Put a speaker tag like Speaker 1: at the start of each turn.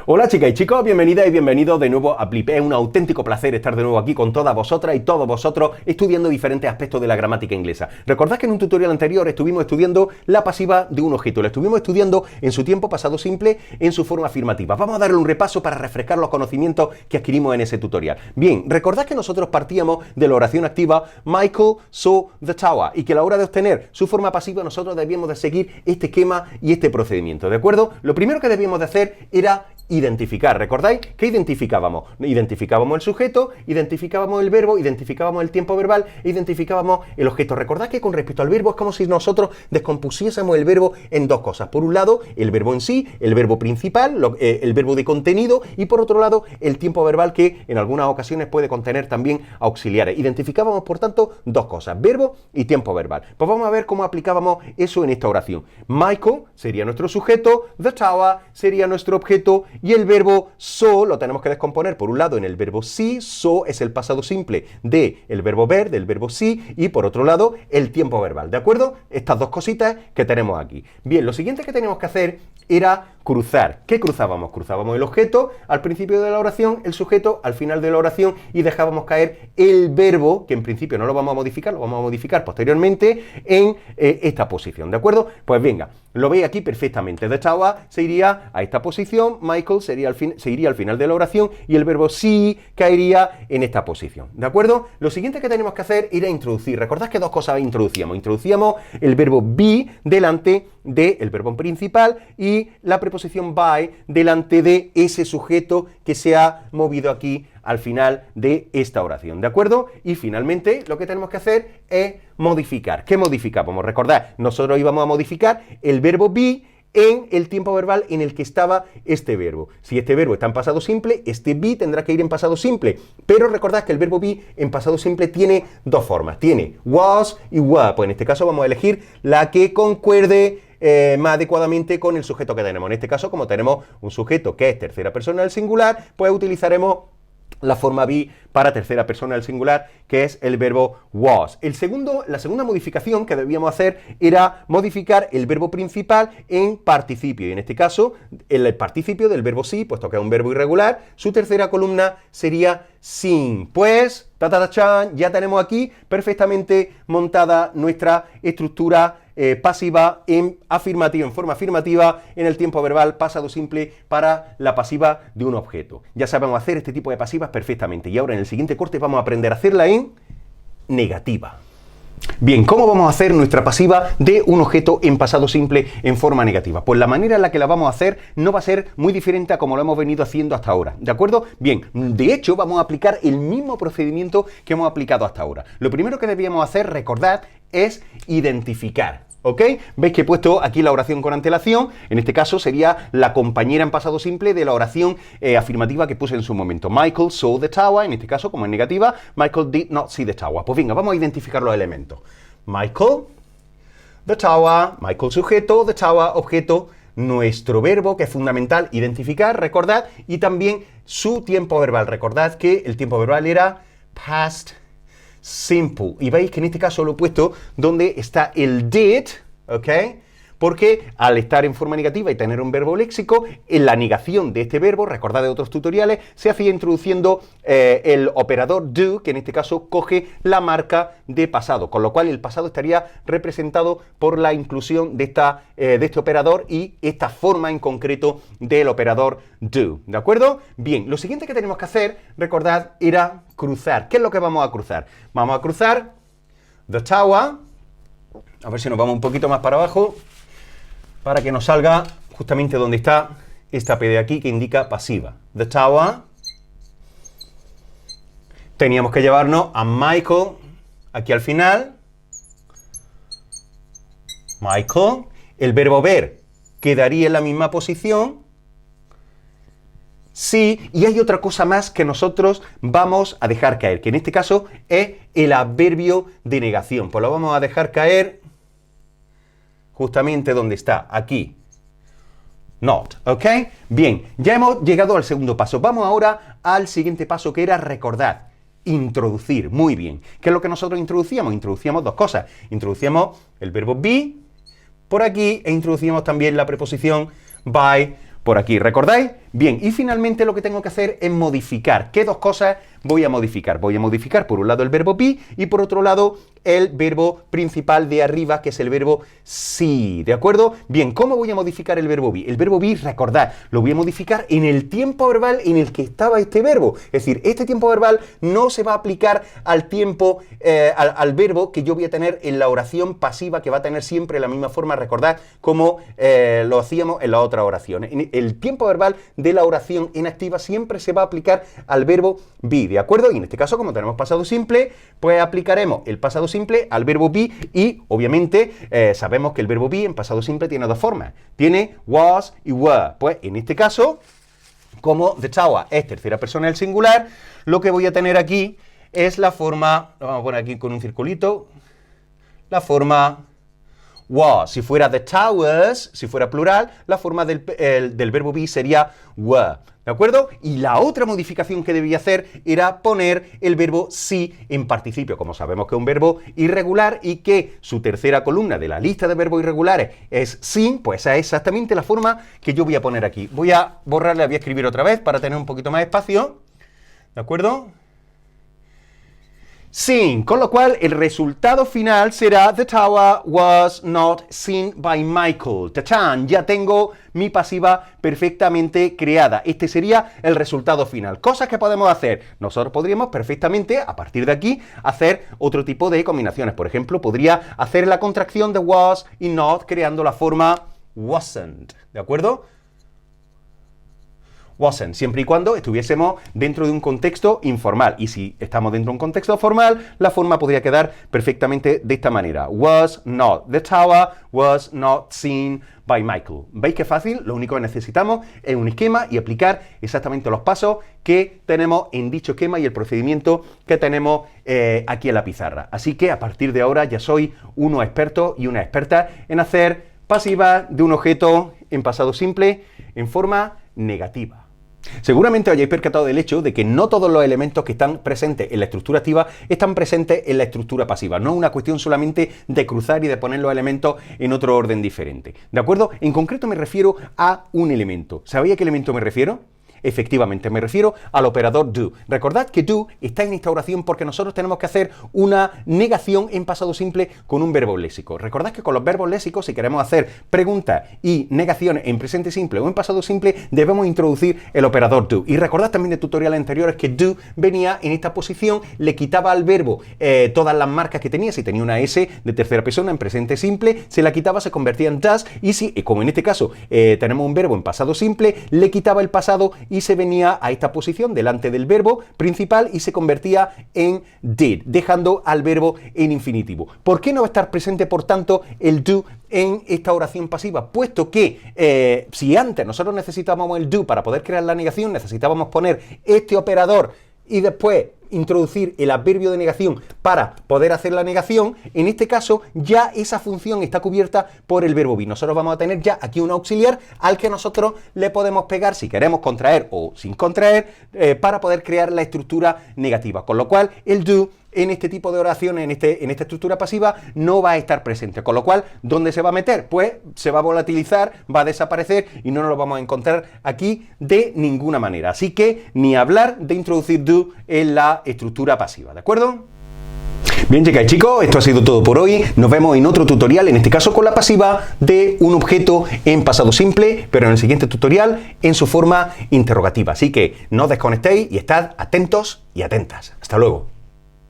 Speaker 1: Hola chicas y chicos, bienvenidas y bienvenidos de nuevo a Blip. Es un auténtico placer estar de nuevo aquí con todas vosotras y todos vosotros estudiando diferentes aspectos de la gramática inglesa. Recordad que en un tutorial anterior estuvimos estudiando la pasiva de un objeto, la estuvimos estudiando en su tiempo pasado simple, en su forma afirmativa. Vamos a darle un repaso para refrescar los conocimientos que adquirimos en ese tutorial. Bien, recordad que nosotros partíamos de la oración activa Michael saw the tower y que a la hora de obtener su forma pasiva nosotros debíamos de seguir este esquema y este procedimiento, ¿de acuerdo? Lo primero que debíamos de hacer era identificar. ¿Recordáis? ¿Qué identificábamos? Identificábamos el sujeto, identificábamos el verbo, identificábamos el tiempo verbal, identificábamos el objeto. Recordad que con respecto al verbo es como si nosotros descompusiésemos el verbo en dos cosas. Por un lado, el verbo en sí, el verbo principal, el verbo de contenido, y por otro lado, el tiempo verbal que en algunas ocasiones puede contener también auxiliares. Identificábamos, por tanto, dos cosas, verbo y tiempo verbal. Pues vamos a ver cómo aplicábamos eso en esta oración. Michael sería nuestro sujeto, the tower sería nuestro objeto, y el verbo saw lo tenemos que descomponer por un lado en el verbo see, saw es el pasado simple del verbo ver, del verbo see, y por otro lado el tiempo verbal, ¿de acuerdo? Estas dos cositas que tenemos aquí. Bien, lo siguiente que teníamos que hacer era cruzar. ¿Qué cruzábamos? Cruzábamos el objeto al principio de la oración, el sujeto al final de la oración y dejábamos caer el verbo, que en principio no lo vamos a modificar, lo vamos a modificar posteriormente en esta posición, ¿de acuerdo? Pues venga, lo veis aquí perfectamente. The tower se iría a esta posición, Michael se iría al final de la oración y el verbo see caería en esta posición, ¿de acuerdo? Lo siguiente que tenemos que hacer era introducir. Recordad que dos cosas introducíamos. Introducíamos el verbo be delante del verbo principal y la preposición by delante de ese sujeto que se ha movido aquí al final de esta oración, ¿de acuerdo? Y finalmente lo que tenemos que hacer es modificar. ¿Qué modificábamos? Recordad, nosotros íbamos a modificar el verbo be en el tiempo verbal en el que estaba este verbo. Si este verbo está en pasado simple, este be tendrá que ir en pasado simple. Pero recordad que el verbo be en pasado simple tiene dos formas. Tiene was y were. Pues en este caso vamos a elegir la que concuerde más adecuadamente con el sujeto que tenemos. En este caso, como tenemos un sujeto que es tercera persona del singular, pues utilizaremos la forma be para tercera persona del singular, que es el verbo was. La segunda modificación que debíamos hacer era modificar el verbo principal en participio. Y en este caso, el participio del verbo see, puesto que es un verbo irregular, su tercera columna sería seen. Pues, ya tenemos aquí perfectamente montada nuestra estructura pasiva en afirmativa, en forma afirmativa, en el tiempo verbal pasado simple para la pasiva de un objeto. Ya sabemos hacer este tipo de pasivas perfectamente y ahora en el siguiente corte vamos a aprender a hacerla en negativa. Bien, ¿cómo vamos a hacer nuestra pasiva de un objeto en pasado simple en forma negativa? Pues la manera en la que la vamos a hacer no va a ser muy diferente a como lo hemos venido haciendo hasta ahora, ¿de acuerdo? Bien, de hecho vamos a aplicar el mismo procedimiento que hemos aplicado hasta ahora. Lo primero que debíamos hacer, recordad, es identificar. ¿Ok? Veis que he puesto aquí la oración con antelación, en este caso sería la compañera en pasado simple de la oración afirmativa que puse en su momento. Michael saw the tower, en este caso como en negativa, Michael did not see the tower. Pues venga, vamos a identificar los elementos. Michael, the tower, Michael sujeto, the tower objeto, nuestro verbo que es fundamental identificar, recordad, y también su tiempo verbal. Recordad que el tiempo verbal era past simple. Y veis que en este caso lo he puesto donde está el did, ¿ok? Porque al estar en forma negativa y tener un verbo léxico, en la negación de este verbo, recordad de otros tutoriales, se hacía introduciendo el operador do, que en este caso coge la marca de pasado, con lo cual el pasado estaría representado por la inclusión de este operador y esta forma en concreto del operador do, ¿de acuerdo? Bien, lo siguiente que tenemos que hacer, recordad, era cruzar. ¿Qué es lo que vamos a cruzar? Vamos a cruzar the tower, a ver si nos vamos un poquito más para abajo, para que nos salga justamente donde está esta P de aquí que indica pasiva. The tower. Teníamos que llevarnos a Michael aquí al final. Michael. El verbo ver quedaría en la misma posición. Sí, y hay otra cosa más que nosotros vamos a dejar caer, que en este caso es el adverbio de negación. Pues lo vamos a dejar caer justamente donde está, aquí. Not, ¿ok? Bien, ya hemos llegado al segundo paso. Vamos ahora al siguiente paso, que era recordar, introducir. Muy bien. ¿Qué es lo que nosotros introducíamos? Introducíamos dos cosas. Introducíamos el verbo be por aquí e introducíamos también la preposición by por aquí. ¿Recordáis? Bien, y finalmente lo que tengo que hacer es modificar. ¿Qué dos cosas voy a modificar? Voy a modificar por un lado el verbo be y por otro lado el verbo principal de arriba, que es el verbo see, ¿de acuerdo? Bien, ¿cómo voy a modificar el verbo be? El verbo be, recordad, lo voy a modificar en el tiempo verbal en el que estaba este verbo. Es decir, este tiempo verbal no se va a aplicar al tiempo, al verbo que yo voy a tener en la oración pasiva, que va a tener siempre la misma forma, recordad, como lo hacíamos en la otra oración. El tiempo verbal de la oración inactiva siempre se va a aplicar al verbo be, ¿de acuerdo? Y en este caso, como tenemos pasado simple, pues aplicaremos el pasado simple al verbo be y, obviamente, sabemos que el verbo be en pasado simple tiene dos formas. Tiene was y were. Pues, en este caso, como the tower es tercera persona del singular, lo que voy a tener aquí es la forma, lo vamos a poner aquí con un circulito, la forma was. Si fuera the towers, si fuera plural, la forma del verbo be sería were, ¿de acuerdo? Y la otra modificación que debía hacer era poner el verbo see en participio. Como sabemos que es un verbo irregular y que su tercera columna de la lista de verbos irregulares es seen, pues esa es exactamente la forma que yo voy a poner aquí. Voy a borrarla, voy a escribir otra vez para tener un poquito más de espacio, ¿de acuerdo? Seen, con lo cual el resultado final será the tower was not seen by Michael. ¡Tachán! Ya tengo mi pasiva perfectamente creada. Este sería el resultado final. Cosas que podemos hacer. Nosotros podríamos perfectamente, a partir de aquí, hacer otro tipo de combinaciones. Por ejemplo, podría hacer la contracción de was y not creando la forma wasn't. ¿De acuerdo? Wasn't, siempre y cuando estuviésemos dentro de un contexto informal. Y si estamos dentro de un contexto formal, la forma podría quedar perfectamente de esta manera. Was not the tower, was not seen by Michael. ¿Veis qué fácil? Lo único que necesitamos es un esquema y aplicar exactamente los pasos que tenemos en dicho esquema y el procedimiento que tenemos aquí en la pizarra. Así que a partir de ahora ya soy uno experto y una experta en hacer pasivas de un objeto en pasado simple en forma negativa. Seguramente os hayáis percatado del hecho de que no todos los elementos que están presentes en la estructura activa están presentes en la estructura pasiva. No es una cuestión solamente de cruzar y de poner los elementos en otro orden diferente. ¿De acuerdo? En concreto me refiero a un elemento. ¿Sabéis a qué elemento me refiero? Efectivamente, me refiero al operador do. Recordad que do está en esta oración porque nosotros tenemos que hacer una negación en pasado simple con un verbo léxico. Recordad que con los verbos léxicos, si queremos hacer preguntas y negaciones en presente simple o en pasado simple, debemos introducir el operador do. Y recordad también de tutoriales anteriores que do venía en esta posición, le quitaba al verbo todas las marcas que tenía. Si tenía una S de tercera persona en presente simple, se la quitaba, se convertía en does. Y si, como en este caso, tenemos un verbo en pasado simple, le quitaba el pasado y se venía a esta posición delante del verbo principal y se convertía en did, dejando al verbo en infinitivo. ¿Por qué no va a estar presente, por tanto, el do en esta oración pasiva? Puesto que si antes nosotros necesitábamos el do para poder crear la negación, necesitábamos poner este operador y después introducir el adverbio de negación para poder hacer la negación, en este caso ya esa función está cubierta por el verbo be. Nosotros vamos a tener ya aquí un auxiliar al que nosotros le podemos pegar si queremos contraer o sin contraer para poder crear la estructura negativa. Con lo cual el do en este tipo de oraciones, en esta estructura pasiva, no va a estar presente. Con lo cual, ¿dónde se va a meter? Pues se va a volatilizar, va a desaparecer y no nos lo vamos a encontrar aquí de ninguna manera. Así que ni hablar de introducir do en la estructura pasiva, ¿de acuerdo? Bien, chicas y chicos, esto ha sido todo por hoy. Nos vemos en otro tutorial, en este caso con la pasiva de un objeto en pasado simple, pero en el siguiente tutorial en su forma interrogativa. Así que no os desconectéis y estad atentos y atentas. Hasta luego.